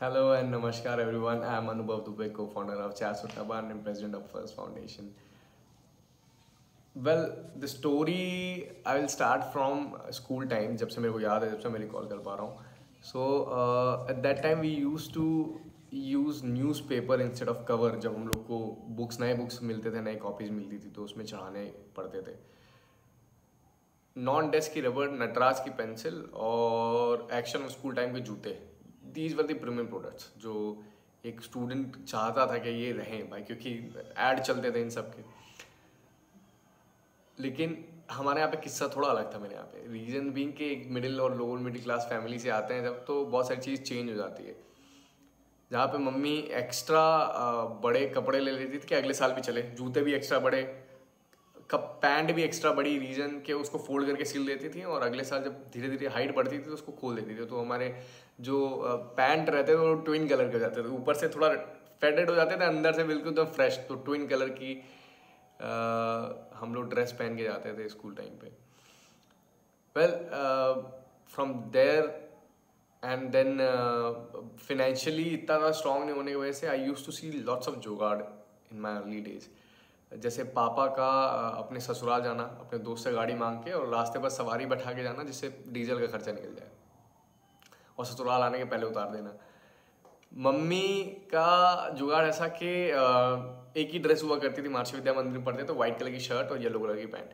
Hello and namaskar everyone. I am Anubhav Dubey, co-founder of Chas Uttaban and president of First Foundation. Well, the story I will start from school time. जब से मेरे को याद है, जब से मैं रिकॉल कर पा रहा हूँ. So at that time we used to use newspaper instead of cover. जब हम लोग को नए बुक्स मिलते थे, नए कॉपीज मिलती थी, तो उसमें चढ़ाने पड़ते थे. नॉन डेस्क की रबर, नटराज की पेंसिल और एक्शन स्कूल टाइम के जूते. These were the premium products जो एक स्टूडेंट चाहता था कि ये रहें भाई, क्योंकि ऐड चलते थे इन सब के. लेकिन हमारे यहाँ पे किस्सा थोड़ा अलग था. मेरे यहाँ पे रीज़न बीइंग कि एक मिडिल और लोअर मिडिल क्लास फैमिली से आते हैं जब, तो बहुत सारी चीज़ चेंज हो जाती है. जहाँ पे मम्मी एक्स्ट्रा बड़े कपड़े ले लेती थी कि अगले साल भी चले, जूते भी एक्स्ट्रा बड़े, कप पैंट भी एक्स्ट्रा बड़ी, रीजन के उसको फोल्ड करके सिल देती थी और अगले साल जब धीरे धीरे हाइट बढ़ती थी तो उसको खोल देती थी. तो हमारे जो पैंट रहते थे वो ट्विन कलर के हो जाते थे, ऊपर से थोड़ा फेडेड हो जाते थे, अंदर से बिल्कुल तो फ्रेश. तो ट्विन कलर की हम लोग ड्रेस पहन के जाते थे स्कूल टाइम पे. Well, from there and then financially इतना ज़्यादा स्ट्रांग नहीं होने की वजह से I use to see lots of jugaad in my early days. जैसे पापा का अपने ससुराल जाना, अपने दोस्त से गाड़ी मांग के और रास्ते पर सवारी बैठा के जाना जिससे डीजल का खर्चा निकल जाए, और ससुराल आने के पहले उतार देना. मम्मी का जुगाड़ ऐसा कि एक ही ड्रेस हुआ करती थी. महर्षि विद्या मंदिर में पढ़ते तो वाइट कलर की शर्ट और येलो कलर की पैंट,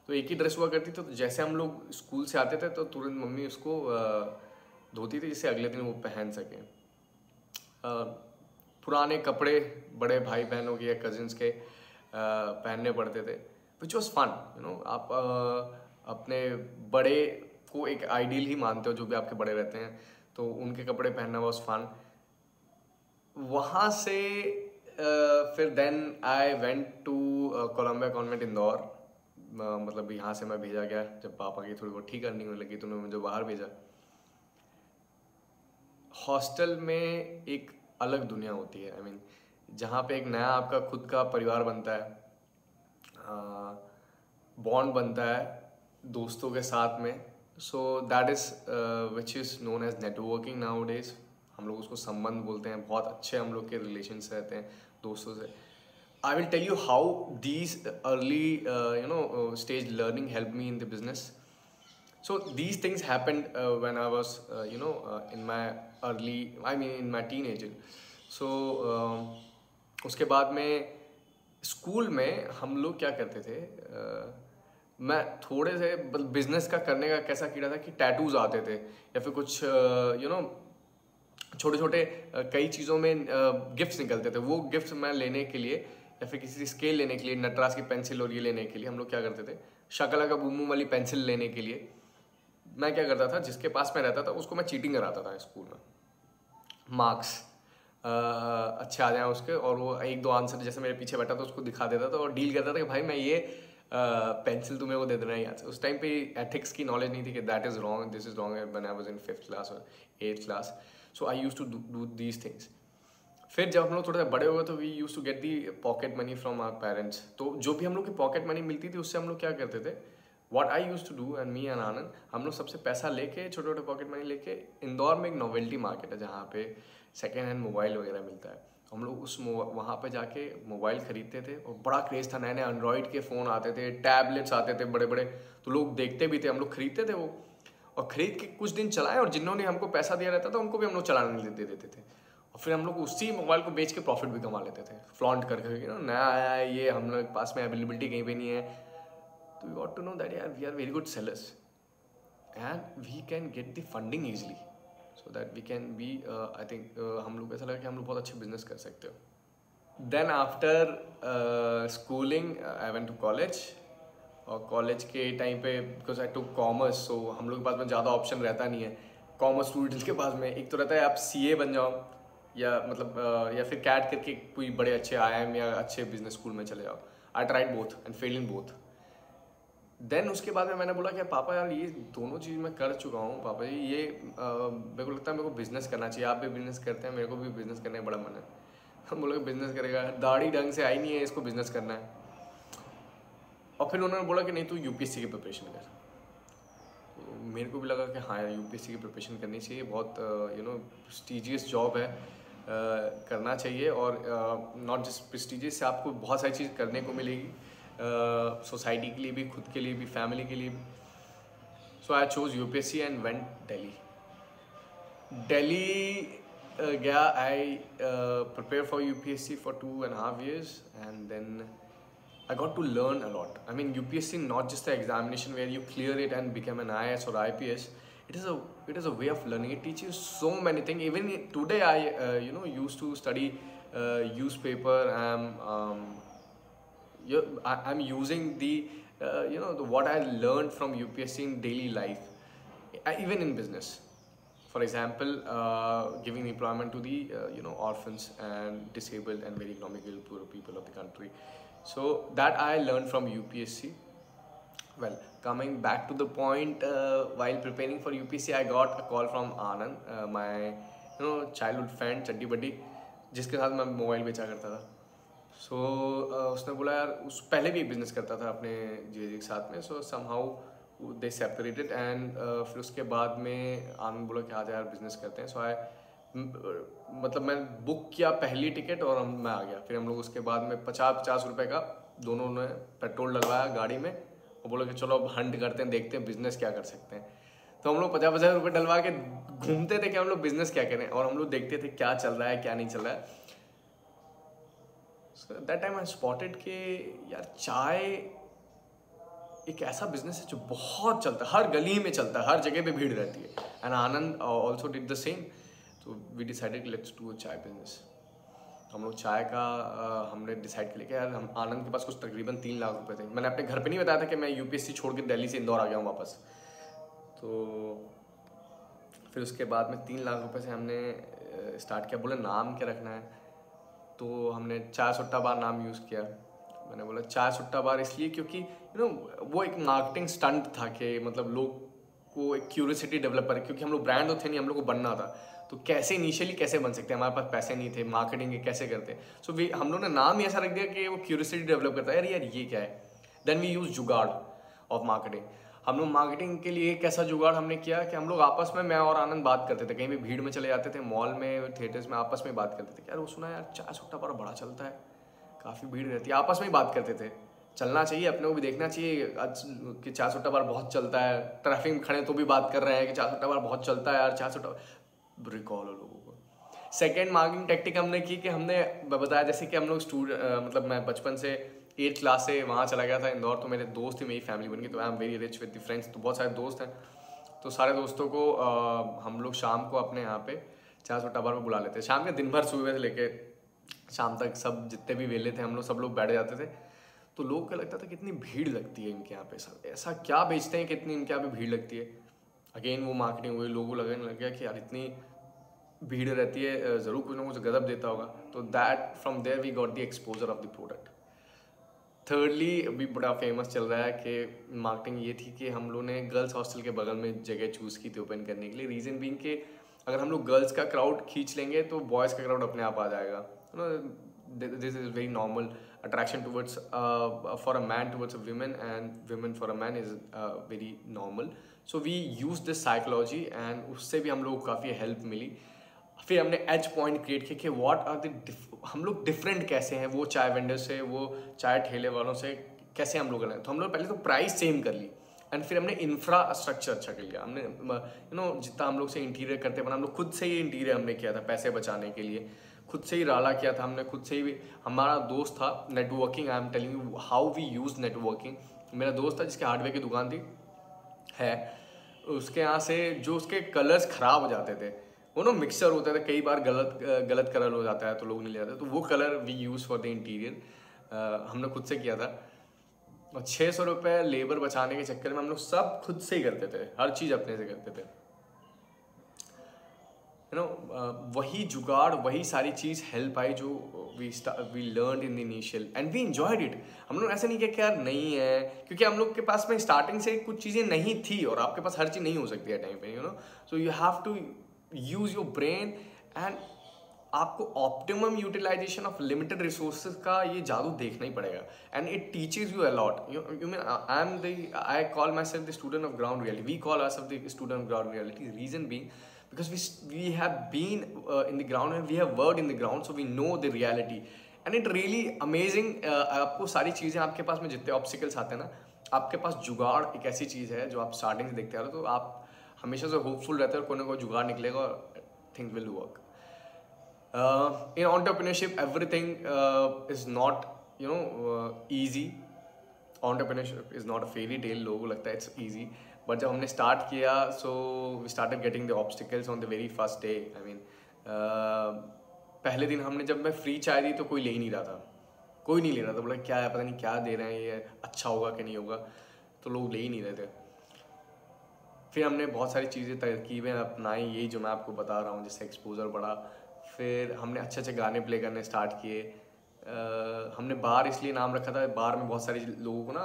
तो एक ही ड्रेस हुआ करती. तो जैसे हम लोग स्कूल से आते थे तो तुरंत मम्मी उसको धोती थी जिससे अगले दिन वो पहन सकें. पुराने कपड़े बड़े भाई बहनों के या कजिन्स के पहनने पड़ते थे, विच वॉज फन. आप अपने बड़े को एक आइडियल ही मानते हो, जो भी आपके बड़े रहते हैं, तो उनके कपड़े पहनना वॉज फन. वहाँ से फिर then I went to Columbia convent Indore. मतलब यहाँ से मैं भेजा गया जब पापा की थोड़ी बहुत ठीक अर्निंग होने लगी, तो उन्होंने मुझे बाहर भेजा. हॉस्टल में एक अलग दुनिया होती है. आई मीन जहाँ पे एक नया आपका खुद का परिवार बनता है, बॉन्ड बनता है दोस्तों के साथ में. So that is which is known as networking nowadays. हम लोग उसको संबंध बोलते हैं. बहुत अच्छे हम लोग के रिलेशंस रहते हैं दोस्तों से. I will tell you how these early stage learning helped me in the business. So these things happened when I was in my in my teenager. So उसके बाद में स्कूल में हम लोग क्या करते थे, मैं थोड़े से बिजनेस का करने का कैसा कीड़ा था कि टैटूज आते थे या फिर कुछ छोटे छोटे कई चीज़ों में गिफ्ट्स निकलते थे. वो गिफ्ट्स मैं लेने के लिए या फिर किसी स्केल लेने के लिए, नटराज की पेंसिल और ये लेने के लिए हम लोग क्या करते थे, शकला का बूम बूम वाली पेंसिल लेने के लिए मैं क्या करता था, जिसके पास मैं रहता था उसको मैं चीटिंग कराता था स्कूल में. मार्क्स अच्छे आ जाए उसके, और वो एक दो आंसर जैसे मेरे पीछे बैठा था उसको दिखा देता था और डील करता था कि भाई मैं ये पेंसिल तुम्हें वो दे देना है यहाँ से. उस टाइम पे एथिक्स की नॉलेज नहीं थी कि that is wrong, this is wrong, when I was in 5th class और 8th class. So I use to do these things. फिर जब हम लोग थोड़ा सा बड़े हो गए तो we used to get the pocket money from our parents. तो जो भी हम लोग की पॉकेट मनी मिलती थी उससे हम लोग क्या करते थे, what I use to do and me and Anand, हम लोग सबसे पैसा लेके, छोटे छोटे पॉकेट मनी लेके, इंदौर में एक नोवेल्टी मार्केट है जहाँ पे सेकेंड हैंड मोबाइल वगैरह मिलता है. हम लोग वहाँ पे जाके मोबाइल खरीदते थे. और बड़ा क्रेज़ था, नए नए एंड्रॉयड के फ़ोन आते थे, टैबलेट्स आते थे बड़े बड़े, तो लोग देखते भी थे, हम लोग खरीदते थे वो, और ख़रीद के कुछ दिन चलाए, और जिन्होंने हमको पैसा दिया रहता था उनको भी हम लोग चलाने दे देते थे. और फिर हम लोग उसी मोबाइल को बेच के प्रॉफिट भी कमा लेते थे, फ्लॉन्ट करके, नया आया है ये, हम लोग के पास में अवेलेबिलिटी कहीं पे नहीं है. तो we got to know that यार we are very good sellers and we can get the funding easily, so that we can be, I think हम लोग ऐसा लगा कि हम लोग बहुत अच्छे बिजनेस कर सकते हो. Then after schooling I went to college. और कॉलेज के टाइम पे because I took commerce, so हम लोग के पास में ज़्यादा ऑप्शन रहता नहीं है. कॉमर्स स्टूडेंट्स के पास में एक तो रहता है आप सीए बन जाओ, या मतलब या फिर कैट करके कोई बड़े अच्छे आईआईएम या अच्छे बिजनेस स्कूल में चले जाओ. I tried both and fail in both. Then उसके बाद में मैंने बोला कि पापा यार ये दोनों चीज़ मैं कर चुका हूँ पापा जी, ये मेरे को लगता है मेरे को बिज़नेस करना चाहिए. आप भी बिज़नेस करते हैं, मेरे को भी बिज़नेस करने का बड़ा मन है. हम बोले बिज़नेस करेगा, दाढ़ी ढंग से आई नहीं है, इसको बिज़नेस करना है. और फिर उन्होंने बोला कि नहीं तू यूपीएससी की प्रिपरेशन कर. मेरे को भी लगा कि हाँ यार यूपीएससी की प्रिपरेशन करनी चाहिए, बहुत प्रेस्टिजियस जॉब है, करना चाहिए। और नॉट जस्ट प्रेस्टिजियस, आपको बहुत सारी चीज़ करने को मिलेगी, सोसाइटी के लिए भी, खुद के लिए भी, फैमिली के लिए भी। So I chose UPSC and went Delhi. गया, I prepare for UPSC for 2.5 years and then I got to learn a lot. I mean, UPSC not just the examination where you clear it and become an IAS or IPS. It is a way of learning. It teaches you so many things. Even today, I used to study newspaper. I'm using the what I learned from UPSC in daily life, even in business. For example, giving employment to the orphans and disabled and very economically poor people of the country. So that I learned from UPSC. Well, coming back to the point, while preparing for UPSC, I got a call from Anand, my childhood friend, चड्डी बड्डी, जिसके साथ मैं mobile बेचा करता था। So उसने बोला यार, उस पहले भी एक बिजनेस करता था अपने जीजे के साथ में। So somehow they separated and फिर उसके बाद में आनंद बोला कि आज यार बिजनेस करते हैं। So मतलब मैं बुक किया पहली टिकट और मैं आ गया। फिर हम लोग उसके बाद में 50 रुपए का दोनों ने पेट्रोल डलवाया गाड़ी में और बोला कि चलो अब हंट करते हैं, देखते हैं बिजनेस क्या कर सकते हैं। तो हम लोग 50 रुपए डलवा के घूमते थे कि हम लोग बिजनेस क्या करें, और हम लोग देखते थे क्या चल रहा है क्या नहीं चल रहा है। So that time I spotted कि यार चाय एक ऐसा बिजनेस है जो बहुत चलता है, हर गली में चलता है, हर जगह पे भीड़ रहती है। And Anand also did the same. तो we decided let's do a chai business. हम लोग चाय का हमने डिसाइड किया कि यार हम, आनंद के पास कुछ तकरीबन 3 लाख रुपए थे। मैंने अपने घर पे नहीं बताया था कि मैं यूपीएससी छोड़ के दिल्ली से इंदौर आ गया हूँ वापस। तो फिर उसके बाद में 3 लाख रुपए से हमने स्टार्ट किया। बोले नाम क्या रखना है, तो हमने चाय सुट्टा बार नाम यूज़ किया। मैंने बोला चाय सुट्टा बार इसलिए क्योंकि वो एक मार्केटिंग स्टंट था कि मतलब लोग को एक क्यूरियोसिटी डेवलप करे, क्योंकि हम लोग ब्रांड तो थे नहीं, हम लोग को बनना था। तो कैसे इनिशियली कैसे बन सकते हैं, हमारे पास पैसे नहीं थे, मार्केटिंग कैसे करते। सो हम लोगों ने नाम ही ऐसा रख दिया कि वो क्यूरियोसिटी डेवलप करता है, यार ये क्या है। देन वी यूज जुगाड़ ऑफ मार्केटिंग। हम लोग मार्केटिंग के लिए कैसा जुगाड़ हमने किया कि हम लोग आपस में, मैं और आनंद बात करते थे, कहीं भी भीड़ में चले जाते थे, मॉल में, थिएटर्स में, आपस में बात करते थे कि यार वो सुना यार चाय सुट्टा पर बड़ा चलता है, काफ़ी भीड़ रहती है। आपस में ही बात करते थे, चलना चाहिए, अपने को भी देखना चाहिए आज कि चाय सुट्टा बार बहुत चलता है। ट्रैफिक में खड़े तो भी बात कर रहे हैं कि चाय सुट्टा बार बहुत चलता है यार, चाय सुट्टा। रिकॉल हो लोगों को। सेकेंड मार्केटिंग टेक्टिक हमने की कि हमने बताया जैसे कि हम लोग मतलब मैं बचपन से 8th क्लास से वहाँ चला गया था इंदौर, तो मेरे दोस्त ही मेरी फैमिली बन गई। तो I am very rich with the friends, तो बहुत सारे दोस्त हैं। तो सारे दोस्तों को हम लोग शाम को अपने यहाँ पे चाय सुट्टा बार में बुला लेते। शाम के दिन भर सुबह से लेके शाम तक सब जितने भी वेले थे हम लोग, सब लोग बैठ जाते थे। तो लोगों को लगता था कितनी भीड़ लगती है इनके यहाँ पे, सब ऐसा क्या बेचते हैं कितनी इनके यहाँ पे भीड़ लगती है। अगेन वो मार्केटिंग हुई, लोगों लगने लग गया कि यार इतनी भीड़ रहती है, ज़रूर कुछ ना कुछ गजब देता होगा। तो that from there we got the exposure of the product. Thirdly अभी बड़ा फेमस चल रहा है कि मार्केटिंग ये थी कि हम लोग ने गर्ल्स हॉस्टल के बगल में जगह चूज़ की थी ओपन करने के लिए। रीज़न बीइंग कि अगर हम लोग गर्ल्स का क्राउड खींच लेंगे तो बॉयज़ का क्राउड अपने आप आ जाएगा। This is very normal attraction towards for a man towards a woman and women for a man is very normal. So we use this psychology and उससे भी हम लोग को काफ़ी हेल्प मिली। फिर हमने एज पॉइंट क्रिएट किया कि व्हाट आर द हम लोग डिफरेंट कैसे हैं वो चाय वेंडर से, वो चाय ठेले वालों से कैसे हम लोग करें। तो हम लोग पहले तो प्राइस सेम कर ली एंड फिर हमने इंफ्रास्ट्रक्चर अच्छा कर लिया। हमने जितना हम लोग से इंटीरियर करते बना, हम लोग खुद से ही इंटीरियर हमने किया था पैसे बचाने के लिए, खुद से ही राला किया था हमने, खुद से ही। हमारा दोस्त था networking, I am telling you how we use networking. मेरा दोस्त था जिसके हार्डवेयर की दुकान थी है, उसके यहाँ से जो उसके कलर्स ख़राब हो जाते थे, वो मिक्सर होता था, कई बार गलत कलर हो जाता है तो लोग नहीं ले जाते, तो वो colour we use for the interior हमने खुद से किया था। और 600 रुपये लेबर बचाने के चक्कर में हम लोग सब खुद से ही करते थे, हर चीज़ अपने से करते थे। वही जुगाड़, वही सारी चीज़ हेल्प आई जो we learn in the initial and we enjoyed it. हम लोग ऐसा नहीं किया कि यार नहीं है, क्योंकि हम लोग के पास में स्टार्टिंग से कुछ चीज़ें नहीं थी और आपके पास हर चीज़ नहीं हो सकती है टाइम पे, so you have to use your brain and आपको optimum utilization of limited resources का ये जादू देखना ही पड़ेगा, and it teaches you a lot. You mean I call myself the student of ground reality, we call ourselves the student of ground reality. Reason being because we have been in the ground and we have worked in the ground, so we know the reality and it really amazing. आपको सारी चीज़ें आपके पास में जितने obstacles आते हैं ना, आपके पास जुगाड़ एक ऐसी चीज़ है जो आप स्टार्टिंग से देखते आ रहे हो, तो आप हमेशा से होपफुल रहते हो और कोई ना कोई जुगाड़ निकलेगा और things will work. In entrepreneurship everything is not easy. Entrepreneurship is not a fairy tale. लोगों को लगता है it's easy, but जब हमने स्टार्ट किया so we started getting the obstacles on the very first day. I mean पहले दिन हमने जब मैं फ्री चाय दी तो कोई ले ही नहीं रहा था, कोई नहीं ले रहा था. बोला क्या है, पता नहीं क्या दे रहे हैं, ये अच्छा होगा कि नहीं होगा, तो लोग ले ही नहीं रहे थे. फिर हमने बहुत सारी चीज़ें तरकीबें अपनाई, यही जो मैं आपको बता रहा हूँ, जैसे एक्सपोजर बढ़ा. फिर हमने अच्छे अच्छे गाने प्ले करने स्टार्ट किए. हमने बार इसलिए नाम रखा था, बार में बहुत सारे लोगों को ना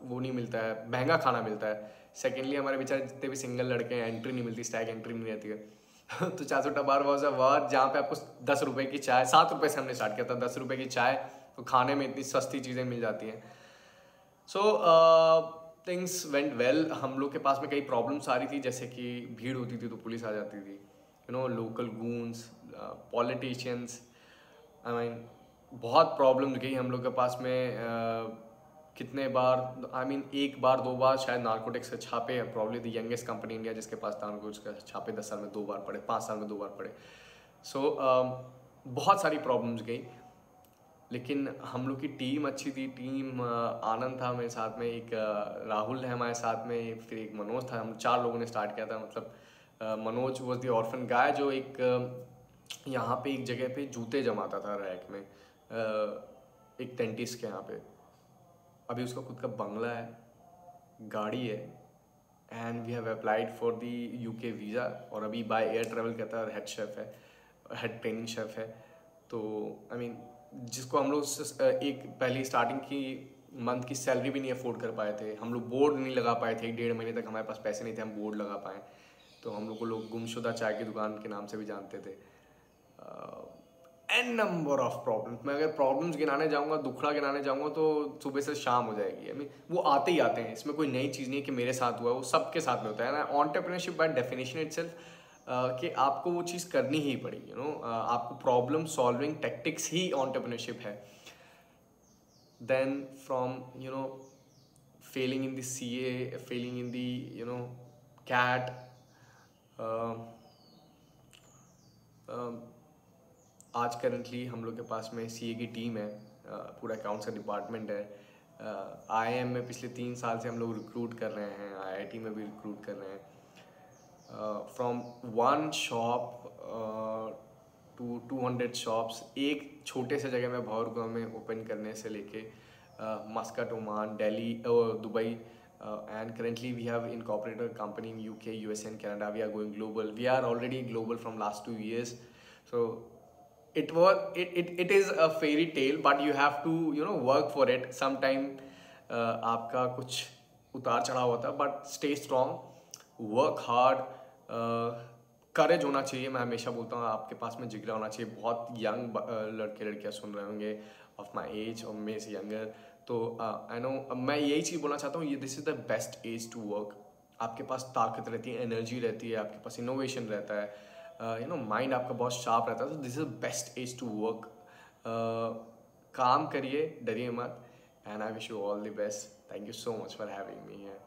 वो नहीं मिलता है, महंगा खाना मिलता है. सेकेंडली हमारे बेचारे जितने भी सिंगल लड़के हैं, एंट्री नहीं मिलती, स्टैग एंट्री नहीं रहती है. तो 400 बार वॉज अ बार जहाँ पे आपको 10 रुपये की चाय, 7 रुपये से हमने स्टार्ट किया था, 10 रुपये की चाय, तो खाने में इतनी सस्ती चीज़ें मिल जाती हैं. So things went well. हम लोग के पास में कई प्रॉब्लम्स आ रही थी, जैसे कि भीड़ होती थी तो पुलिस आ जाती थी, local goons, politicians. I mean बहुत प्रॉब्लम गई हम लोग के पास में. कितने बार, एक बार 2 बार शायद नार्कोटिक्स के छापे, probably the youngest company India जिसके पास नार्कोटिक्स के छापे 10 साल में 2 बार पड़े, 5 साल में 2 बार पड़े. सो बहुत सारी प्रॉब्लम्स गई, लेकिन हम लोग की टीम अच्छी थी. टीम आनंद था मेरे साथ में, एक राहुल है हमारे साथ में, फिर एक मनोज था. हम 4 लोगों ने स्टार्ट किया था. मतलब मनोज वॉज द ऑर्फन गाय जो एक यहाँ पे एक जगह पे जूते जमाता था रैक में, एक डेंटिस्ट के यहाँ पे. अभी उसका खुद का बंगला है, गाड़ी है, and we have applied for the UK visa, और अभी बाय एयर ट्रेवल करता है, हेड शेफ़ है, हेड ट्रेनिंग शेफ़ है. तो जिसको हम लोग एक पहली स्टार्टिंग की मंथ की सैलरी भी नहीं अफोर्ड कर पाए थे. हम लोग बोर्ड नहीं लगा पाए थे, 1-1.5 महीने तक हमारे पास पैसे नहीं थे हम बोर्ड लगा पाए. तो हम लोग को लोग गुमशुदा चाय की दुकान के नाम से भी जानते थे. An number of problems. मैं अगर प्रॉब्लम्स गिनाने जाऊंगा, दुखड़ा गिनाने जाऊंगा तो सुबह से शाम हो जाएगी. वो आते ही आते हैं, इसमें कोई नई चीज़ नहीं है कि मेरे साथ हुआ, वो सबके साथ में होता है ना. एंटरप्रेन्योरशिप बाय डेफिनेशन इटसेल्फ कि आपको वो चीज़ करनी ही पड़ेगी. आपको प्रॉब्लम सॉल्विंग टेक्टिक्स ही एंटरप्रेन्योरशिप है. Then from failing in the CA, failing in the CAT, आज करंटली हम लोग के पास में CA की टीम है, पूरा अकाउंट्स का डिपार्टमेंट है. IIM में पिछले 3 साल से हम लोग रिक्रूट कर रहे हैं, IIT में भी रिक्रूट कर रहे हैं. फ्रॉम 1 शॉप टू 200 शॉप्स, एक छोटे से जगह में भौरगांव में ओपन करने से लेके Muscat, Oman, Delhi, Dubai, and currently we have incorporated a company in UK, USA and Canada. We are going global. We are already global from last 2 years. So it is a fairy tale, but you have to work for it. Sometime आपका कुछ उतार चढ़ाव होता है, but stay strong, work hard, करेज होना चाहिए. मैं हमेशा बोलता हूँ आपके पास में जिगरा होना चाहिए. बहुत यंग लड़के लड़कियाँ सुन रहे होंगे ऑफ माई एज और मेरे से यंगर, तो आई नो मैं यही चीज़ बोलना चाहता हूँ, ये this is the best age to work. आपके पास ताकत रहती है, एनर्जी रहती है, आपके पास इनोवेशन रहता है, माइंड आपका बहुत शार्प रहता है. तो this is the best age to work. काम करिए, डरिए मत, and I wish you all the best. Thank you so much for having me here.